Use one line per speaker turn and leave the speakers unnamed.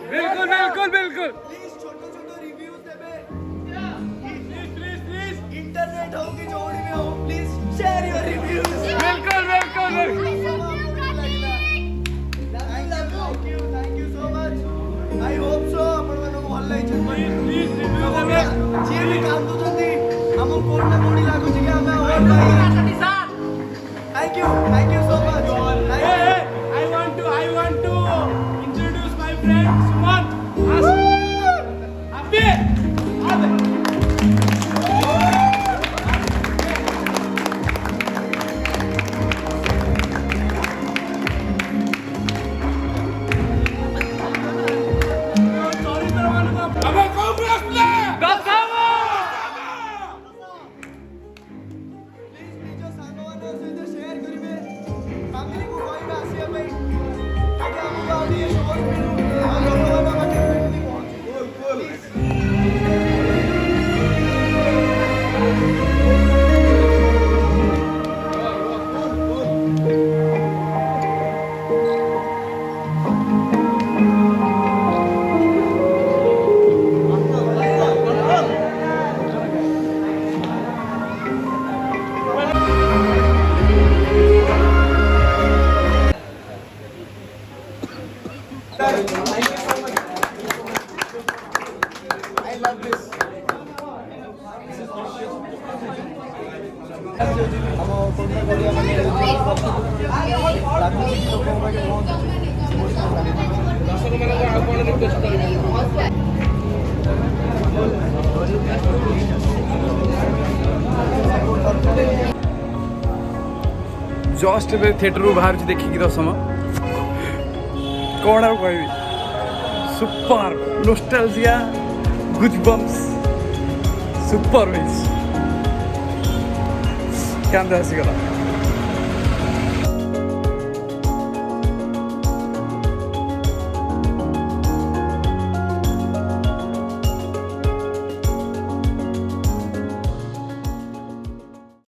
बिल्कुल बिल्कुल
प्लीज छोटे छोटे रिव्यूज देबे प्लीज इंटरनेट हो कि जोड़ी में हो प्लीज शेयर योर रिव्यूज
बिल्कुल बिल्कुल
thank you so much I hope so आपण मन भल लागै छै प्लीज रिव्यू देबे जे भी काम दोचंती हम कोड ना कोडी लागु छै कि हम और thank you so much
I want to introduce my friend Suman. Happy. Just theatre बाहर देखिकी दशम कौन कह super nostalgia goosebumps super mills कांदा आसीगला।